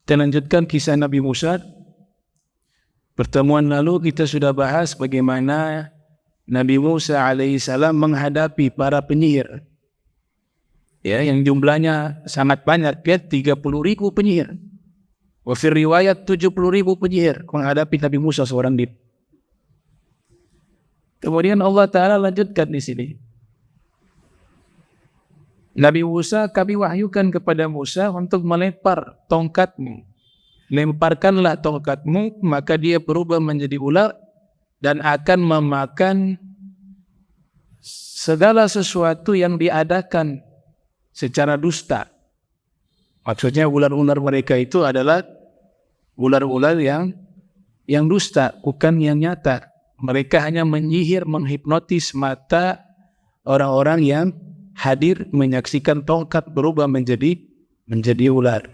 Kita lanjutkan kisah Nabi Musa. Pertemuan lalu kita sudah bahas bagaimana Nabi Musa alaihissalam menghadapi para penyihir. Ya, yang jumlahnya sangat banyak, ya, 30.000 penyihir. Wa fi riwayat 70.000 penyihir menghadapi Nabi Musa seorang diri. Kemudian Allah Ta'ala lanjutkan di sini. Nabi Musa, kami wahyukan kepada Musa untuk melempar tongkatmu. Lemparkanlah tongkatmu, maka dia berubah menjadi ular dan akan memakan segala sesuatu yang diadakan secara dusta. Maksudnya ular-ular mereka itu adalah ular-ular yang dusta, bukan yang nyata. Mereka hanya menyihir, menghipnotis mata orang-orang yang hadir menyaksikan tongkat berubah menjadi ular.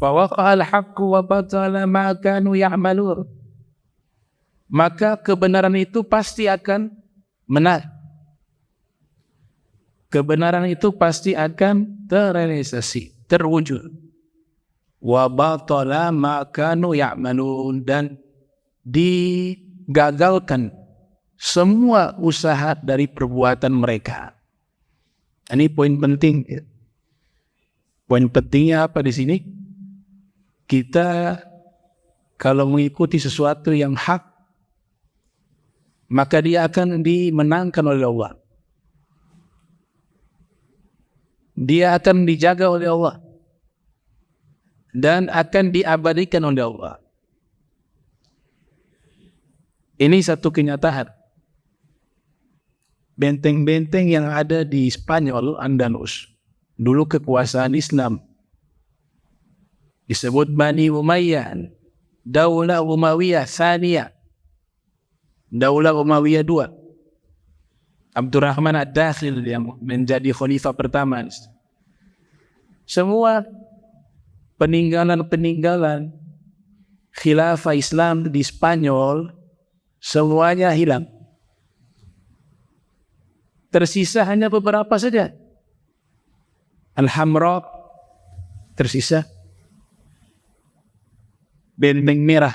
Fawaqa'al haqqu wa batala ma kanu ya'malun. Maka kebenaran itu pasti akan benar. Kebenaran itu pasti akan terrealisasi, terwujud. Wa batala ma kanu ya'malun, dan digagalkan semua usaha dari perbuatan mereka. Ini poin penting. Poin pentingnya apa di sini? Kita kalau mengikuti sesuatu yang hak, maka dia akan dimenangkan oleh Allah. Dia akan dijaga oleh Allah dan akan diabadikan oleh Allah. Ini satu kenyataan. Benteng-benteng yang ada di Spanyol, Andalus, dulu kekuasaan Islam, disebut Bani Umayyah, Daulah Umayyah Tsaniyah, Daulah Umayyah II, Abdurrahman Ad-Dakhil yang menjadi khalifah pertama. Semua peninggalan khilafah Islam di Spanyol semuanya hilang. Tersisa hanya beberapa saja. Al-Hamra tersisa, benteng merah.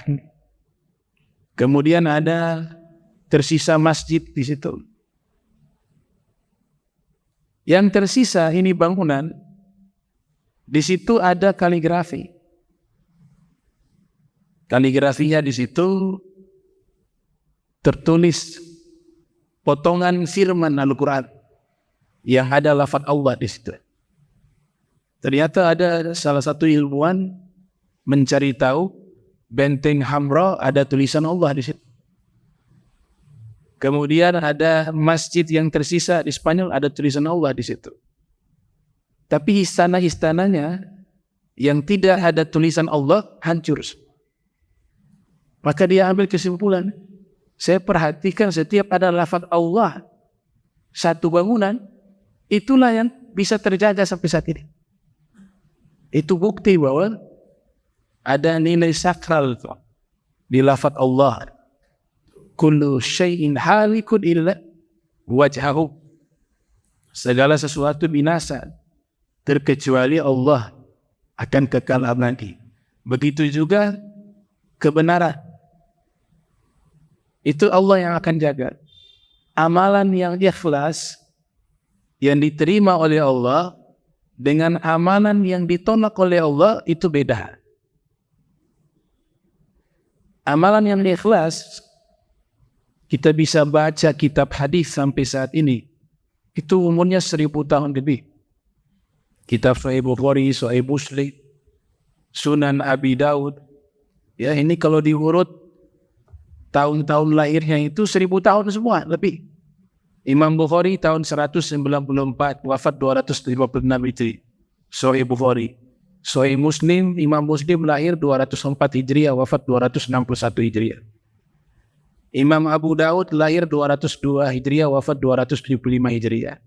Kemudian ada tersisa masjid di situ. Yang tersisa ini bangunan, di situ ada kaligrafi. Kaligrafinya di situ tertulis potongan firman Al-Quran yang ada lafaz Allah di situ. Ternyata ada salah satu ilmuwan mencari tahu benteng Hamra ada tulisan Allah di situ. Kemudian ada masjid yang tersisa di Spanyol ada tulisan Allah di situ. Tapi istana-istananya yang tidak ada tulisan Allah hancur. Maka dia ambil kesimpulan, saya perhatikan setiap ada lafaz Allah satu bangunan, itulah yang bisa terjaga sampai saat ini. Itu bukti bahwa ada nilai sakral di lafaz Allah. Kullu syai'in halikun illa wajhahu. Segala sesuatu binasa terkecuali Allah akan kekal abadi. Begitu juga kebenaran. Itu Allah yang akan jaga. Amalan yang ikhlas yang diterima oleh Allah dengan amalan yang ditolak oleh Allah itu beda. Amalan yang ikhlas, kita bisa baca kitab hadis sampai saat ini, itu umurnya 1000 tahun lebih. Kitab Sahih Bukhari, Sahih Muslim, Sunan Abi Daud. Ya, ini kalau diurut tahun-tahun lahirnya itu 1000 tahun semua lebih. Imam Bukhari tahun 194, wafat 256 Hijri. Sahih Bukhari. Sahih Muslim, Imam Muslim lahir 204 Hijriah, wafat 261 Hijriah. Imam Abu Daud lahir 202 Hijriah, wafat 275 Hijriah.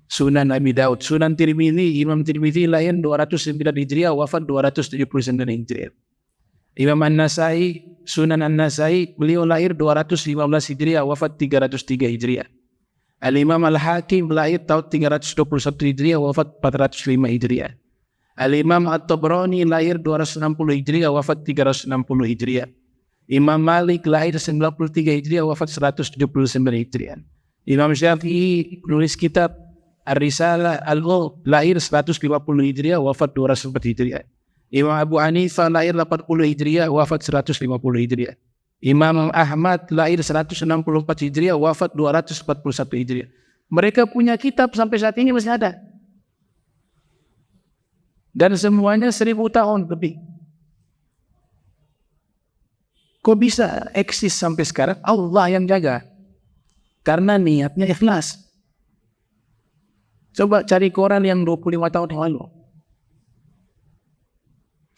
Sunan Abi Daud, Sunan Tirmidzi, Imam Tirmidzi lahir 209 Hijriah, wafat 279 Hijriah. Imam An-Nasai, Sunan An-Nasai, beliau lahir 215 Hijriah, wafat 303 Hijriah. Al-Imam Al-Hakim lahir tahun 321 Hijriah, wafat 405 Hijriah. Al-Imam At-Tabrani lahir 260 Hijriah, wafat 360 Hijriah. Imam Malik lahir 93 Hijriah, wafat 179 Hijriah. Imam Syafi'i penulis kitab Ar-Risalah Al-Ghaw lahir 150 Hijriah, wafat 204 Hijriah. Imam Abu Hanifah lahir 80 Hijriah, wafat 150 Hijriah. Imam Ahmad lahir 164 Hijriah, wafat 241 Hijriah. Mereka punya kitab sampai saat ini masih ada. Dan semuanya 1000 tahun lebih. Kok bisa eksis sampai sekarang? Allah yang jaga. Karena niatnya ikhlas. Coba cari koran yang 25 tahun yang lalu.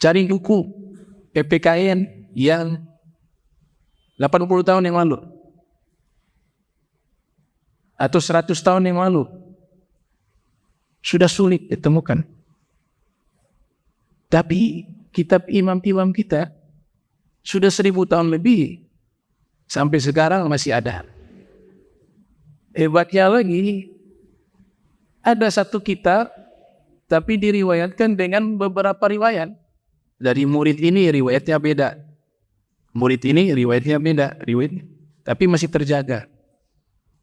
Cari buku PPKN yang 80 tahun yang lalu. Atau 100 tahun yang lalu. Sudah sulit ditemukan. Tapi kitab imam-imam kita sudah 1000 tahun lebih. Sampai sekarang masih ada. Hebatnya lagi, ada satu kitab tapi diriwayatkan dengan beberapa riwayat. Dari murid ini riwayatnya beda. Murid ini riwayatnya beda. Tapi masih terjaga.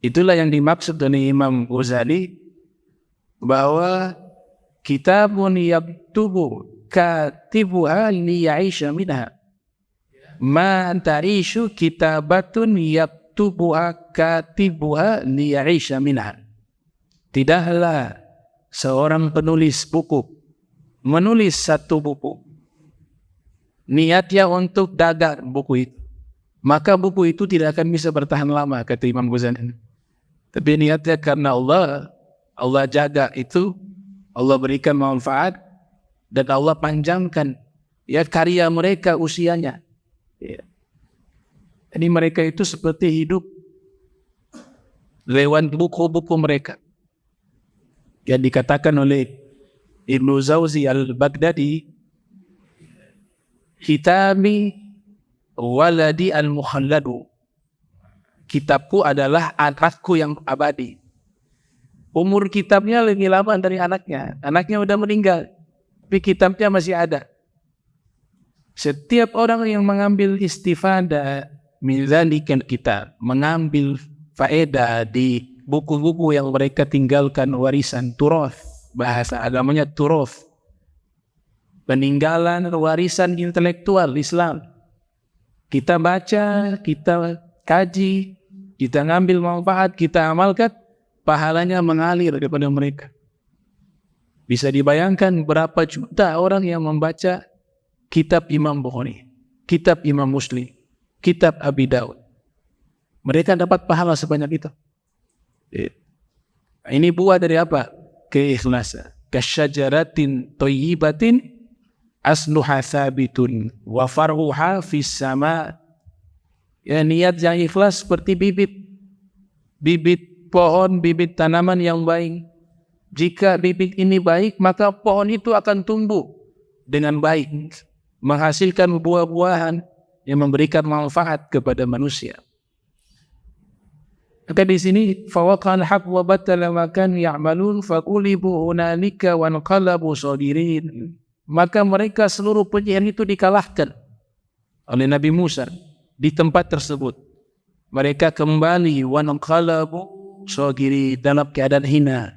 Itulah yang dimaksud oleh Imam Ghazali bahwa kitabun yaktubu katibuha liya'isha minha ma ta'ishu kitabatun yaktubuha katibuha liya'isha minha. Tidaklah seorang penulis buku menulis satu buku niatnya untuk dagang buku itu, maka buku itu tidak akan bisa bertahan lama, kata Imam Ghazali. Tapi niatnya karena Allah jaga itu, Allah berikan manfaat, dan Allah panjangkan ya karya mereka usianya. Ya. Jadi mereka itu seperti hidup lewat buku-buku mereka. Yang dikatakan oleh Ibnu Zawzi al-Baghdadi, Kitabi waladi al-mukhalladu. Kitabku adalah anakku yang abadi. Umur kitabnya lebih lama dari anaknya. Anaknya udah meninggal, tapi kitabnya masih ada. Setiap orang yang mengambil istifadah min dzalikal kitab, mengambil faedah di buku-buku yang mereka tinggalkan, warisan turoth, bahasa agamanya turoth, peninggalan warisan intelektual Islam. Kita baca, kita kaji, kita ngambil manfaat, kita amalkan, pahalanya mengalir kepada mereka. Bisa dibayangkan berapa juta orang yang membaca kitab Imam Bukhari, kitab Imam Muslim, kitab Abi Daud. Mereka dapat pahala sebanyak itu. Ini buah dari apa? Keikhlasan. Kasyajaratin thayyibatin asluha thabitun wa far'uha fis sama. Ya, niat yang ikhlas seperti bibit pohon, bibit tanaman yang baik. Jika bibit ini baik, maka pohon itu akan tumbuh dengan baik, menghasilkan buah-buahan yang memberikan manfaat kepada manusia. Maka di sini fawaqal haq wa batala ma kanu ya'malun faqulibu hunalika wa anqalabu sagirin. Maka mereka seluruh penyihir itu dikalahkan oleh Nabi Musa di tempat tersebut. Mereka kembali wa anqalabu sagirin, dalam keadaan hina.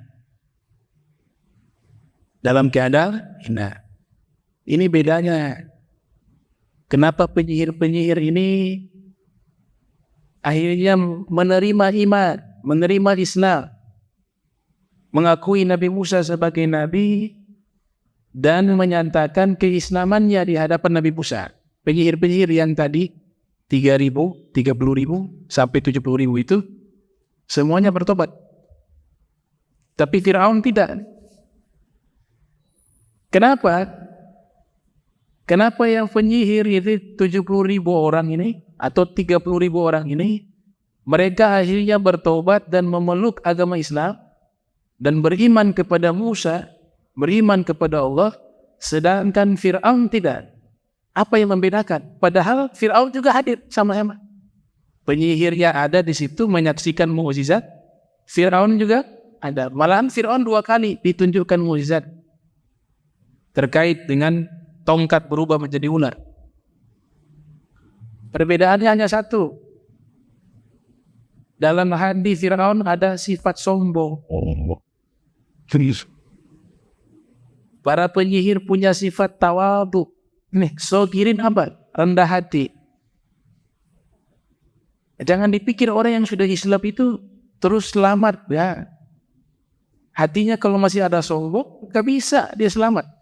Dalam keadaan hina. Ini bedanya. Kenapa penyihir-penyihir ini akhirnya menerima iman, menerima Islam, mengakui Nabi Musa sebagai Nabi, dan menyatakan keislamannya di hadapan Nabi Musa. Penyihir-penyihir yang tadi 3.000, 30.000 sampai 70.000 itu semuanya bertobat. Tapi Firaun tidak. Kenapa? Kenapa yang penyihir itu 70.000 orang ini atau 30.000 orang ini, mereka akhirnya bertobat dan memeluk agama Islam dan beriman kepada Musa, beriman kepada Allah, sedangkan Fir'aun tidak? Apa yang membedakan? Padahal Fir'aun juga hadir sama-sama. Penyihirnya ada di situ menyaksikan mukjizat, Fir'aun juga ada. Malahan Fir'aun 2 kali ditunjukkan mukjizat. terkait dengan tongkat berubah menjadi ular. Perbedaannya hanya satu. Dalam hadis Firaun ada sifat sombong. Para penyihir punya sifat tawadhu. Nih, sogirin apa? Rendah hati. Jangan dipikir orang yang sudah Islam itu terus selamat. Ya. Hatinya kalau masih ada sombong, gak bisa dia selamat.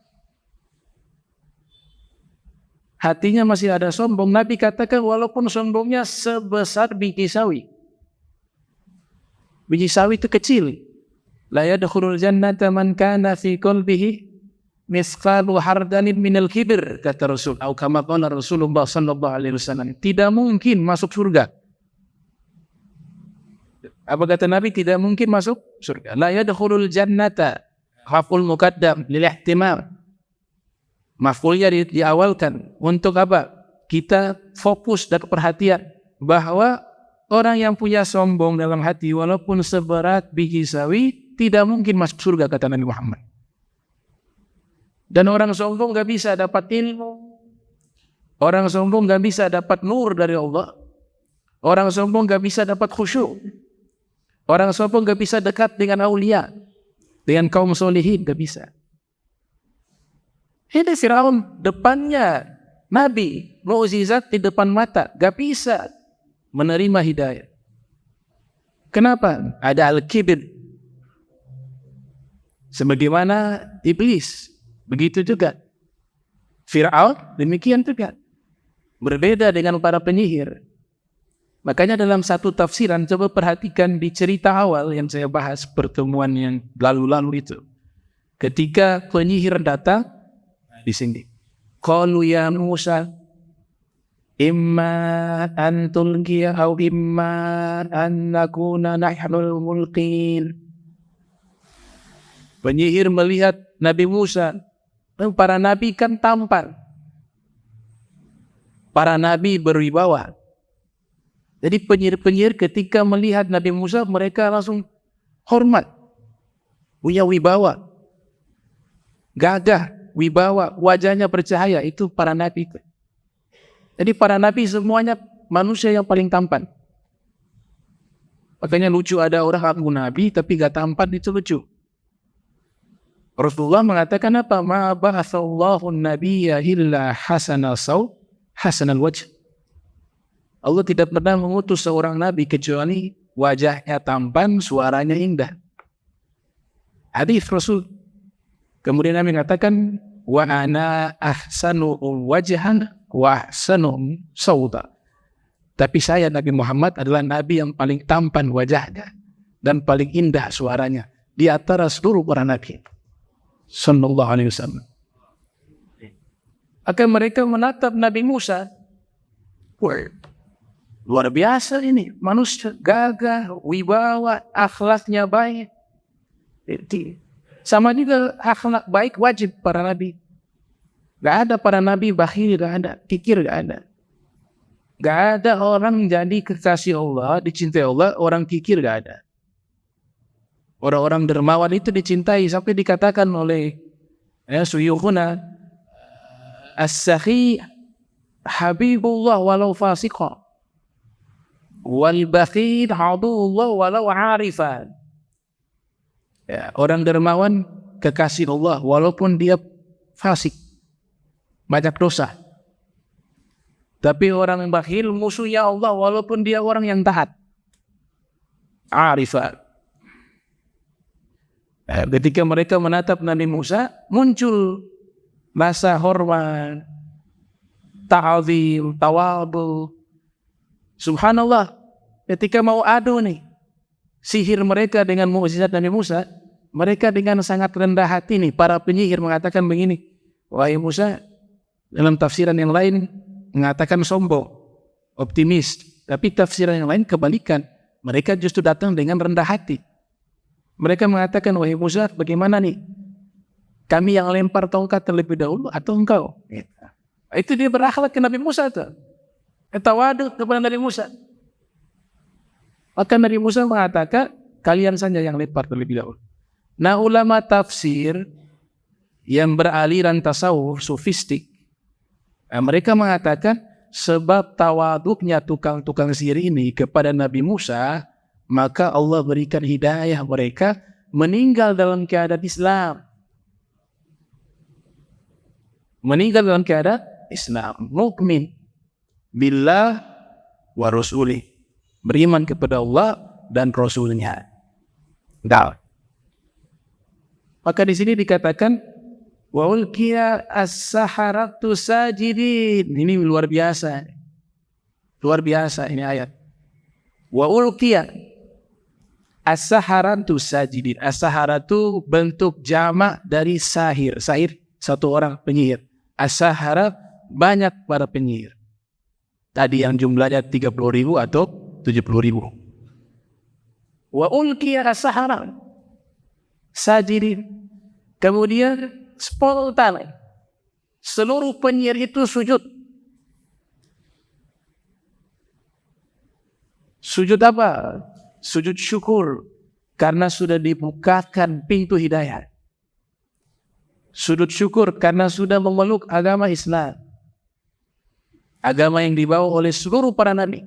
Hatinya masih ada sombong. Nabi katakan walaupun sombongnya sebesar biji sawi. Biji sawi itu kecil. La yadkhulul jannata man kana fi qalbihi misqalu hardanin minal kibir, kata Rasul. Atau kama qala Rasulullah sallallahu alaihi wasallam. Tidak mungkin masuk surga. Apa kata Nabi? Tidak mungkin masuk surga. La yadkhulul jannata. Haful muqaddam lil ihtimam. Maf'ulnya diawalkan untuk apa? Kita fokus dan perhatian bahwa orang yang punya sombong dalam hati walaupun seberat biji sawi tidak mungkin masuk surga, kata Nabi Muhammad. Dan orang sombong gak bisa dapat ilmu. Orang sombong gak bisa dapat nur dari Allah. Orang sombong gak bisa dapat khusyuk. Orang sombong gak bisa dekat dengan aulia, dengan kaum solihin, gak bisa. Ini Firaun depannya Nabi, mukjizat di depan mata, gak bisa menerima hidayah. Kenapa? Ada al-kibir. Sebagaimana iblis, begitu juga Firaun, demikian juga. Berbeda dengan para penyihir. Makanya dalam satu tafsiran, coba perhatikan di cerita awal yang saya bahas pertemuan yang lalu-lalu itu. Ketika penyihir datang, di sini. Qalu ya Musa, imma an tulqiya aw imma an nakuna nahnul mulqin. Penyihir melihat Nabi Musa. Para nabi kan tampan. Para nabi berwibawa. Jadi penyihir-penyihir ketika melihat Nabi Musa, mereka langsung hormat. Punya wibawa. Gagah, wibawa, wajahnya bercahaya. Itu para nabi. Jadi para nabi semuanya manusia yang paling tampan. Makanya lucu ada orang ngaku nabi tapi gak tampan, itu lucu. Rasulullah mengatakan apa? Ma ba'atsallahu an-nabiyya illa hasanal saw, hasanal wajh. Allah tidak pernah mengutus seorang nabi kecuali wajahnya tampan, suaranya indah. Hadis Rasul. Kemudian Nabi mengatakan, wa ana ahsanu wajhan wa ahsanu sawta. Tapi saya Nabi Muhammad adalah nabi yang paling tampan wajahnya dan paling indah suaranya di antara seluruh para nabi. Sallallahu alaihi wasallam. Akan mereka menatap Nabi Musa. Luar biasa ini, manusia gagah, wibawa, akhlaknya baik. Sama juga akhlak baik wajib para nabi. Gak ada para nabi bakhil, gak ada, kikir gak ada. Gak ada orang jadi kekasih Allah, dicintai Allah, orang kikir gak ada. Orang-orang dermawan itu dicintai sampai dikatakan oleh suyukhuna as-sakhi habibullah walau fasiqa. Wal bakhil hadullah walau arifan. Ya, orang dermawan kekasih Allah walaupun dia fasik, banyak dosa. Tapi orang yang bakhil musuhnya Allah walaupun dia orang yang taat. Arifan. Ketika mereka menatap Nabi Musa, muncul rasa hormat, ta'zim, tawadhu. Subhanallah, ketika mau adu nih, sihir mereka dengan mukjizat Nabi Musa, mereka dengan sangat rendah hati nih, para penyihir mengatakan begini, wahai Musa, dalam tafsiran yang lain mengatakan sombong, optimis, tapi tafsiran yang lain kebalikan, mereka justru datang dengan rendah hati. Mereka mengatakan, wahai Musa, bagaimana nih? Kami yang lempar tongkat terlebih dahulu atau engkau? Itu dia berakhlak ke Nabi Musa tuh. Tawadu kepada Nabi Musa. Maka Nabi Musa mengatakan, kalian saja yang lempar terlebih dahulu. Nah, ulama tafsir yang beraliran tasawuf sufistik, mereka mengatakan sebab tawaduknya tukang-tukang sihir ini kepada Nabi Musa, maka Allah berikan hidayah mereka meninggal dalam keadaan Islam. Meninggal dalam keadaan Islam, mukmin billah wa rasulih, beriman kepada Allah dan Rasulnya. Maka di sini dikatakan wa ulqiya as-saharatu sajidin. Ini luar biasa. Luar biasa ini ayat. Wa ulqiya as-saharatu sajidin. As-saharatu bentuk jamak dari sahir. Sahir satu orang penyihir. As-sahara banyak para penyihir. Tadi yang jumlahnya 30.000 atau 70.000. Wa ulqiya as-sahara sajidin. Kemudian spontan seluruh penyihir itu sujud. Sujud apa? Sujud syukur karena sudah dibukakan pintu hidayah. Sujud syukur karena sudah memeluk agama Islam, agama yang dibawa oleh seluruh para nabi.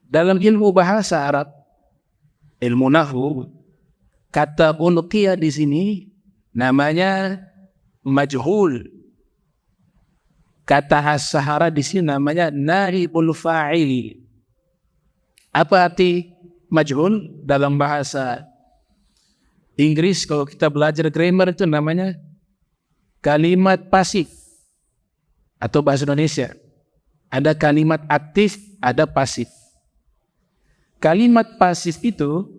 Dalam ilmu bahasa Arab, ilmu nahwu, kata ulqiya di sini namanya majhul. Kata as-sahara di sini namanya naibul fa'il. Apa arti majhul dalam bahasa Inggris? Kalau kita belajar grammar itu namanya kalimat pasif. Atau bahasa Indonesia ada kalimat aktif, ada pasif. Kalimat pasif itu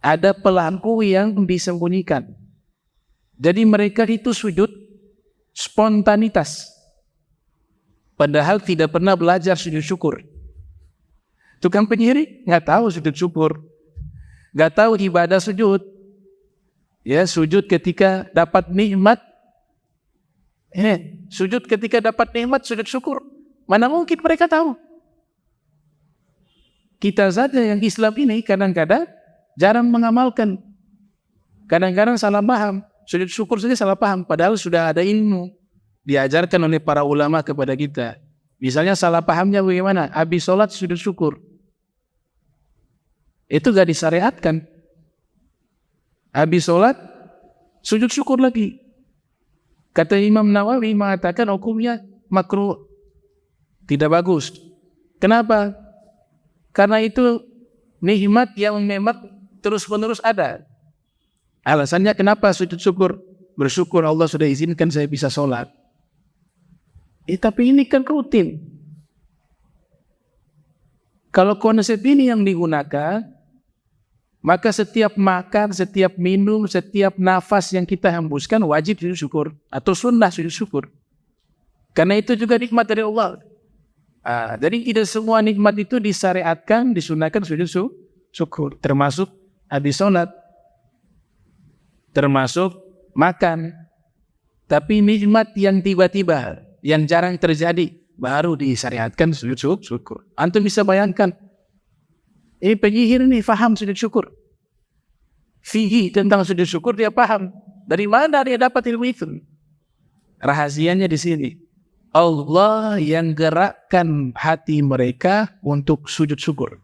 ada pelaku yang disembunyikan. Jadi mereka itu sujud spontanitas. Padahal tidak pernah belajar sujud syukur. Tukang penyihir nggak tahu sujud syukur, nggak tahu ibadah sujud. Ya, sujud ketika dapat nikmat. Sujud ketika dapat nikmat, sujud syukur. Mana mungkin mereka tahu? Kita saja yang Islam ini kadang-kadang jarang mengamalkan. Kadang-kadang salah paham. Sujud syukur saja salah paham. Padahal sudah ada ilmu diajarkan oleh para ulama kepada kita. Misalnya salah pahamnya bagaimana? Habis sholat sujud syukur. Itu gak disyariatkan. Habis sholat sujud syukur lagi. Kata Imam Nawawi mengatakan hukumnya makruh. Tidak bagus. Kenapa? Karena itu nikmat yang memang terus-menerus ada. Alasannya kenapa sujud syukur? Bersyukur Allah sudah izinkan saya bisa sholat. Tapi ini kan rutin. Kalau konsep ini yang digunakan, maka setiap makan, setiap minum, setiap nafas yang kita hembuskan wajib sujud syukur. Atau sunnah sujud syukur. Karena itu juga nikmat dari Allah. Jadi tidak semua nikmat itu disyariatkan, disunahkan sujud syukur. Termasuk habis sholat. Termasuk makan. Tapi nikmat yang tiba-tiba, yang jarang terjadi, baru disyariatkan sujud syukur. Antum bisa bayangkan, ini penyihir ini faham sujud syukur. Fihi tentang sujud syukur dia paham. Dari mana dia dapat ilmu itu? Rahasianya di sini. Allah yang gerakkan hati mereka untuk sujud syukur.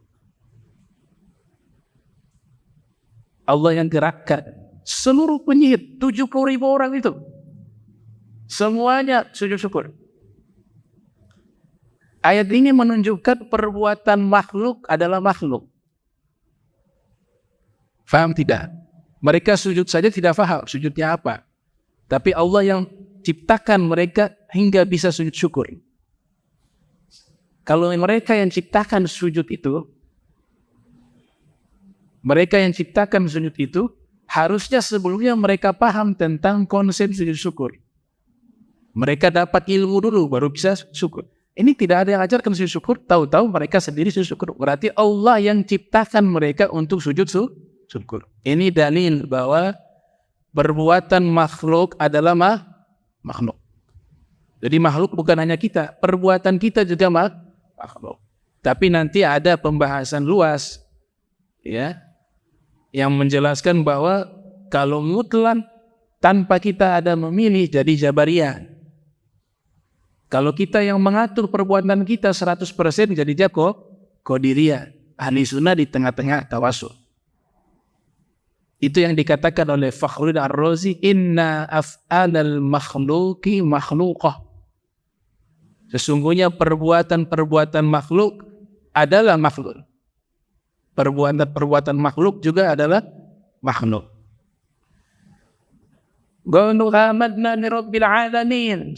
Allah yang gerakkan. Seluruh penyihir, 70.000 orang itu. Semuanya sujud syukur. Ayat ini menunjukkan perbuatan makhluk adalah makhluk. Faham tidak? Mereka sujud saja tidak faham sujudnya apa. Tapi Allah yang ciptakan mereka hingga bisa sujud syukur. Kalau mereka yang ciptakan sujud itu, harusnya sebelumnya mereka paham tentang konsep sujud syukur. Mereka dapat ilmu dulu baru bisa syukur. Ini tidak ada yang ajarkan sujud syukur, tahu-tahu mereka sendiri sujud syukur. Berarti Allah yang ciptakan mereka untuk sujud syukur. Ini dalil bahwa perbuatan makhluk adalah makhluk. Jadi makhluk bukan hanya kita, perbuatan kita juga makhluk. Tapi nanti ada pembahasan luas, ya, yang menjelaskan bahwa kalau mutlak tanpa kita ada memilih jadi Jabariyah. Kalau kita yang mengatur perbuatan kita 100% jadi Qadiriyah. Ahli sunnah di tengah-tengah tawasul. Itu yang dikatakan oleh Fakhruddin Ar-Razi, inna af'alal makhluqi makhluqah. Sesungguhnya perbuatan-perbuatan makhluk adalah makhluk. Perbuatan-perbuatan makhluk juga adalah makhluk. Qalu amanna bi rabbil alamin.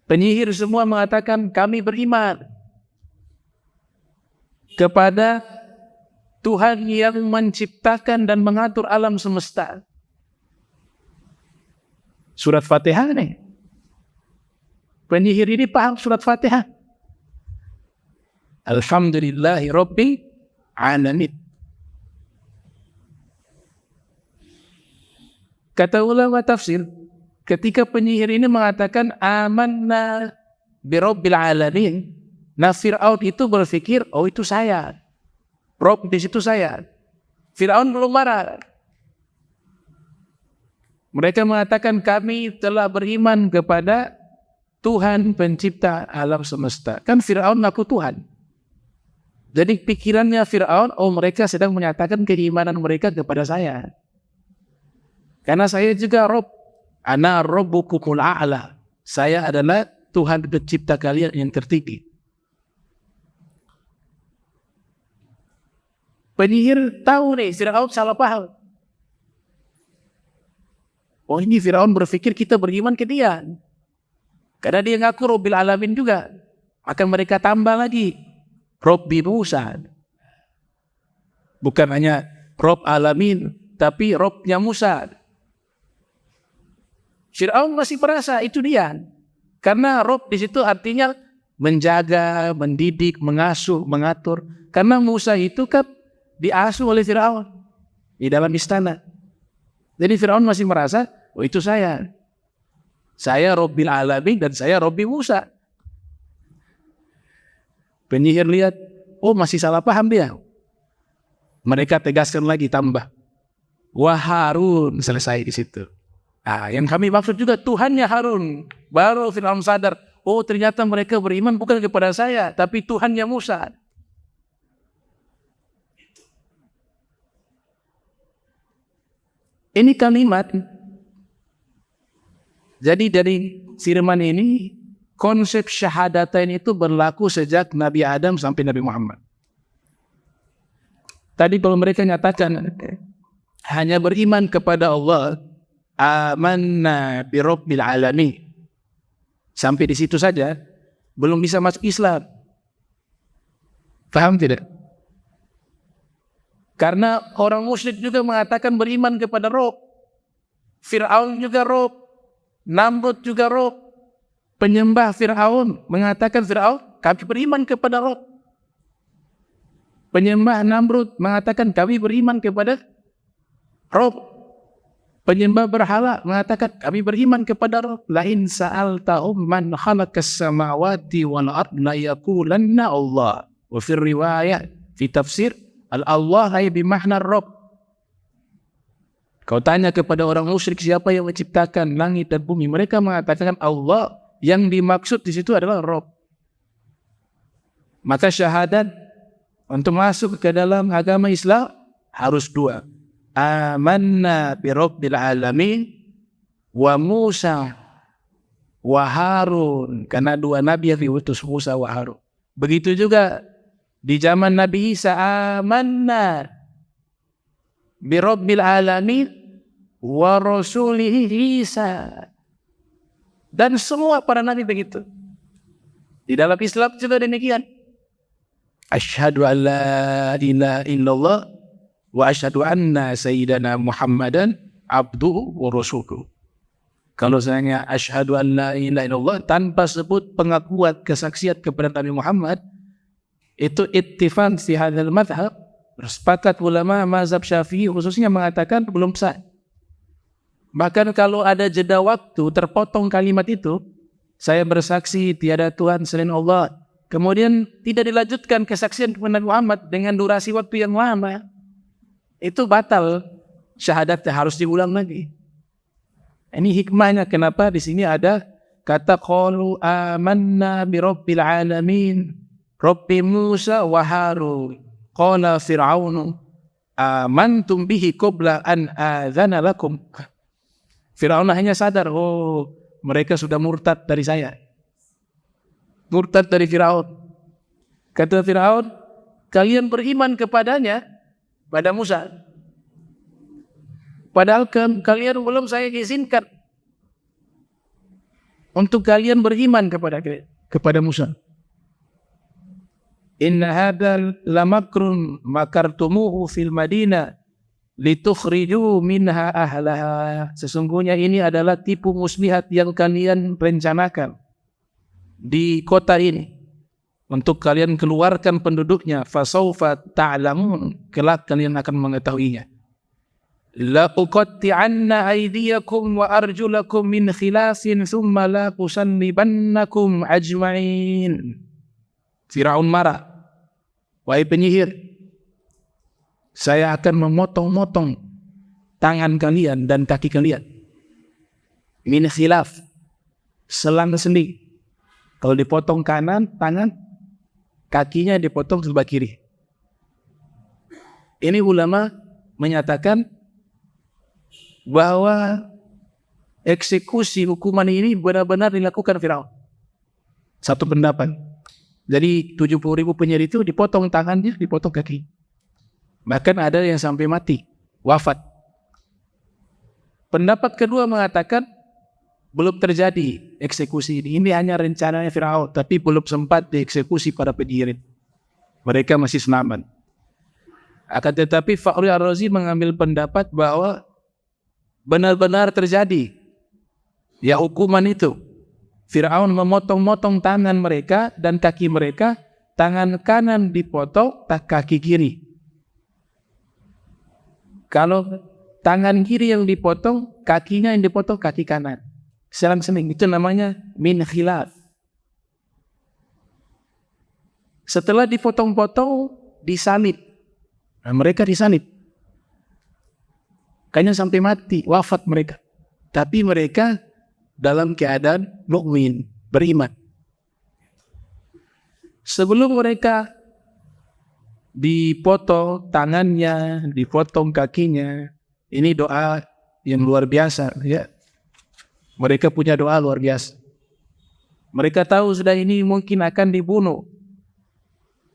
Penyihir semua mengatakan kami beriman kepada Tuhan yang menciptakan dan mengatur alam semesta. Surat Fatihah nih. Penyihir ini paham surat Fatihah. Alhamdulillahi Rabbil Alamin. Kata ulama tafsir, ketika penyihir ini mengatakan amanna bi Rabbil Alamin, nah Fir'aun itu berpikir, oh itu saya. Rob di situ saya. Fir'aun belum marah. Mereka mengatakan kami telah beriman kepada Tuhan pencipta alam semesta. Kan Fir'aun ngaku Tuhan. Jadi pikirannya Fir'aun, oh mereka sedang menyatakan keimanan mereka kepada saya. Karena saya juga Rob. Ana Rabbukumul A'la. Saya adalah Tuhan pencipta kalian yang tertinggi. Penyihir tahu nih, Fir'aun salah paham. Oh ini Fir'aun berpikir kita beriman ke dia. Karena dia ngaku Rabbil Alamin juga. Maka mereka tambah lagi. Rabbi Musa. Bukan hanya Rabb Alamin, tapi Rabbnya Musa. Fir'aun masih merasa itu dia. Karena Rabb di situ artinya menjaga, mendidik, mengasuh, mengatur. Karena Musa itu kan diasuh oleh Fir'aun di dalam istana. Jadi Fir'aun masih merasa, oh itu saya. Saya Rabbil Alamin dan saya Rabbi Musa. Penyihir lihat, oh masih salah paham dia. Mereka tegaskan lagi tambah. Wah Harun, selesai di situ. Nah, yang kami maksud juga Tuhannya Harun. Baru Fir'aun sadar, oh ternyata mereka beriman bukan kepada saya, tapi Tuhannya Musa. Ini kalimat. Jadi dari firman ini, konsep syahadatain itu berlaku sejak Nabi Adam sampai Nabi Muhammad. Tadi kalau mereka nyatakan hanya beriman kepada Allah, amanna bi Rabbil Alamin. Sampai di situ saja, belum bisa masuk Islam. Paham tidak? Karena orang musyrik juga mengatakan beriman kepada Rob. Fir'aun juga Rob. Namrud juga Rob. Penyembah Fir'aun mengatakan Fir'aun, kami beriman kepada Rob. Penyembah Namrud mengatakan kami beriman kepada Rob. Penyembah berhala mengatakan kami beriman kepada Rob. Lain sa'altahum man khalaqas samawati wal ard la yaqulanna Allah. Wa fi riwayat fi tafsir Allah ay bimahna Rabb. Kau tanya kepada orang musyrik siapa yang menciptakan langit dan bumi, mereka mengatakan Allah. Yang dimaksud di situ adalah Rabb. Maka syahadat untuk masuk ke dalam agama Islam harus dua. Amanna bi Rabbil Alamin wa Musa wa Harun. Karena dua nabi yang diutus, Musa wa Harun. Begitu juga di zaman Nabi Isa, amanna bi Rabbil Alamin wa Rasulihi Isa. Dan semua para nabi begitu. Di dalam Islam juga demikian. Asyhadu an la ilaha illallah wa asyhadu anna sayyidana Muhammadan abduhu wa rasuluhu. Kalau saya asyhadu an la ilaha illallah tanpa sebut pengakuan kesaksian kepada Nabi Muhammad, itu ittifaq fi hadzal madhab. Sepakat ulama mazhab Syafi'i khususnya mengatakan belum sah. Bahkan kalau ada jeda waktu terpotong kalimat itu, saya bersaksi tiada Tuhan selain Allah, kemudian tidak dilanjutkan kesaksian kepada Muhammad dengan durasi waktu yang lama, itu batal syahadatnya, harus diulang lagi. Ini hikmahnya kenapa di sini ada kata qalu amanna bi rabbil alamin, rabbi Musa wa Harun. Qala Fir'aunu amantum bihi qabla an adzana lakum. Fir'aun hanya sadar, oh mereka sudah murtad dari saya. Murtad dari Fir'aun. Kata Fir'aun, kalian beriman kepadanya, pada Musa. Padahal kalian belum saya izinkan untuk kalian beriman kepada Musa. Inna hadzal lamakrun makartumuhu fil Madinah litukhriju minha ahlaha. Sesungguhnya ini adalah tipu muslihat yang kalian rencanakan di kota ini untuk kalian keluarkan penduduknya. Fasawfa ta'lamun, kelak kalian akan mengetahuinya. La uqatti'anna aydiyakum wa arjulakum min khilafin thumma la usannibannakum ajma'in. Firaun marah, wahai penyihir, saya akan memotong-motong tangan kalian dan kaki kalian. Min khilaf, selang-seling. Kalau dipotong kanan, tangan, kakinya dipotong sebelah kiri. Ini ulama menyatakan bahwa eksekusi hukuman ini benar-benar dilakukan Firaun. Satu pendapat. Jadi 70.000 penyihir itu dipotong tangannya, dipotong kaki. Bahkan ada yang sampai mati, wafat. Pendapat kedua mengatakan belum terjadi eksekusi ini. Ini hanya rencananya Firaun, tapi belum sempat dieksekusi para penyihir. Mereka masih selamat. Akan tetapi Fakhri Ar-Razi mengambil pendapat bahwa benar-benar terjadi ya hukuman itu. Firaun memotong-motong tangan mereka dan kaki mereka, tangan kanan dipotong, kaki kiri. Kalau tangan kiri yang dipotong, kakinya yang dipotong, kaki kanan. Selang-seling, itu namanya min khilaf. Setelah dipotong-potong, disalib. Nah, mereka disalib. Kayaknya sampai mati, wafat mereka. Tapi mereka dalam keadaan mukmin, beriman. Sebelum mereka dipotong tangannya, dipotong kakinya, ini doa yang luar biasa, ya. Mereka punya doa luar biasa. Mereka tahu sudah ini mungkin akan dibunuh.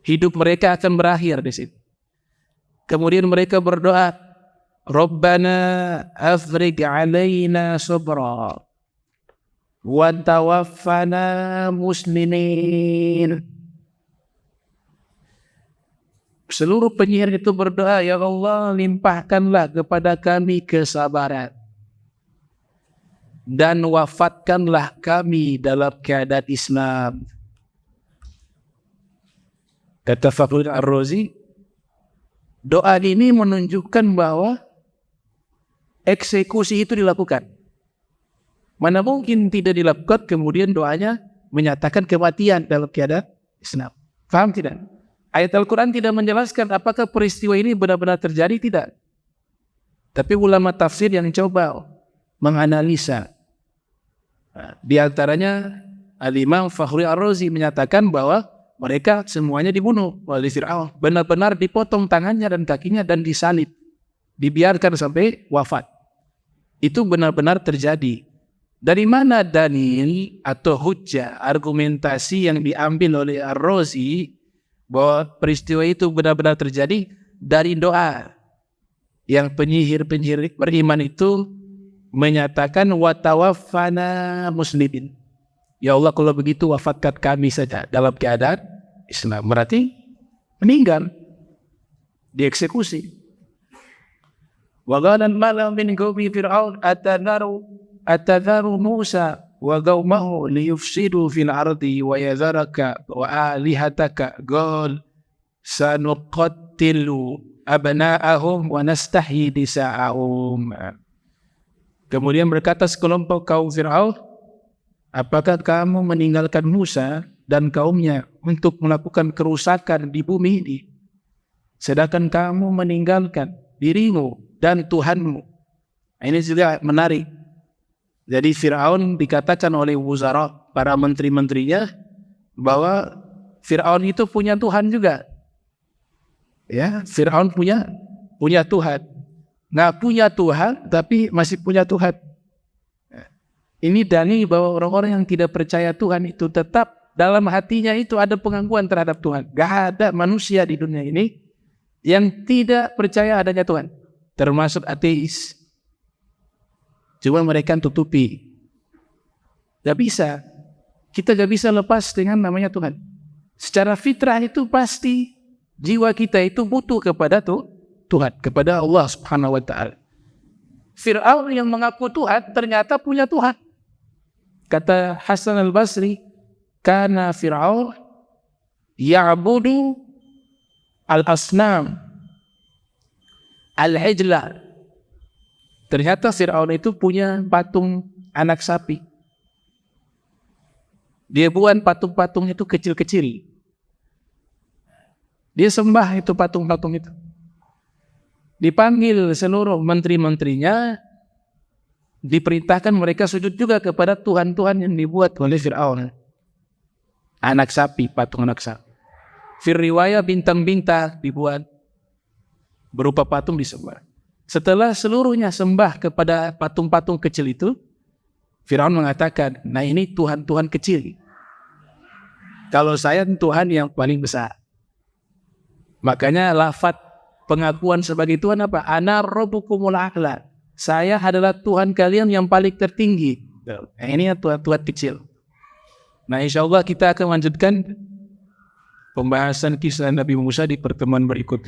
Hidup mereka akan berakhir di situ. Kemudian mereka berdoa, Rabbana afriq alaina sabra wa tawaffana muslimin. Seluruh penyihir itu berdoa, ya Allah, limpahkanlah kepada kami kesabaran dan wafatkanlah kami dalam keadaan Islam. Kata Fakhri Ar-Razi, doa ini menunjukkan bahwa eksekusi itu dilakukan. Mana mungkin tidak dilakukan kemudian doanya menyatakan kematian dalam keadaan Islam. Faham tidak? Ayat Al-Quran tidak menjelaskan apakah peristiwa ini benar-benar terjadi, tidak. Tapi ulama tafsir yang coba menganalisa. Di antaranya Al-Imam Fakhri Ar-Razi menyatakan bahwa mereka semuanya dibunuh oleh Fir'aun. Benar-benar dipotong tangannya dan kakinya dan disalib. Dibiarkan sampai wafat. Itu benar-benar terjadi. Dari mana dalil atau hujjah, argumentasi yang diambil oleh Ar-Razi bahwa peristiwa itu benar-benar terjadi? Dari doa yang penyihir-penyihir beriman itu menyatakan wa tawaffana muslimin. Ya Allah, kalau begitu wafatkan kami saja dalam keadaan Islam. Berarti meninggal, dieksekusi. Wa qala al-mala'u min qaumi fir'aun atadharu Musa wa qaumahu liyufsidu fil ardi wa yadharaka wa alihataka qal sanuqattilu abna'ahum wa nastahyi nisa'ahum. Kemudian berkata sekelompok kaum Fir'aun, apakah kamu meninggalkan Musa dan kaumnya untuk melakukan kerusakan di bumi ini, sedangkan kamu meninggalkan dirimu dan Tuhanmu. Ini juga menarik. Jadi Fir'aun dikatakan oleh wuzara, para menteri-menterinya, bahwa Fir'aun itu punya Tuhan juga. Ya, Fir'aun punya Tuhan. Nggak punya Tuhan, tapi masih punya Tuhan. Ini dalil bahwa orang-orang yang tidak percaya Tuhan itu tetap dalam hatinya itu ada pengakuan terhadap Tuhan. Gak ada manusia di dunia ini yang tidak percaya adanya Tuhan, termasuk ateis. Cuma mereka tutupi. Gak bisa. Kita gak bisa lepas dengan namanya Tuhan. Secara fitrah itu pasti jiwa kita itu butuh kepada Tuhan, kepada Allah Subhanahu wa Ta'ala. Fir'aun yang mengaku Tuhan ternyata punya Tuhan. Kata Hasan al-Basri, kana Fir'aun ya'budu al-asnam al-hijla. Ternyata Fir'aun itu punya patung anak sapi. Dia buat patung-patung itu kecil-kecil. Dia sembah itu patung-patung itu. Dipanggil seluruh menteri-menterinya, diperintahkan mereka sujud juga kepada Tuhan-Tuhan yang dibuat oleh Fir'aun. Anak sapi, patung anak sapi. Firriwaya bintang-bintang dibuat berupa patung disembah. Setelah seluruhnya sembah kepada patung-patung kecil itu, Fir'aun mengatakan, nah ini Tuhan-Tuhan kecil. Kalau saya Tuhan yang paling besar. Makanya lafaz pengakuan sebagai Tuhan apa? Ana rabbukumul a'la. Saya adalah Tuhan kalian yang paling tertinggi. Nah, ini Tuhan kecil. Nah, insya Allah kita akan lanjutkan pembahasan kisah Nabi Musa di pertemuan berikut.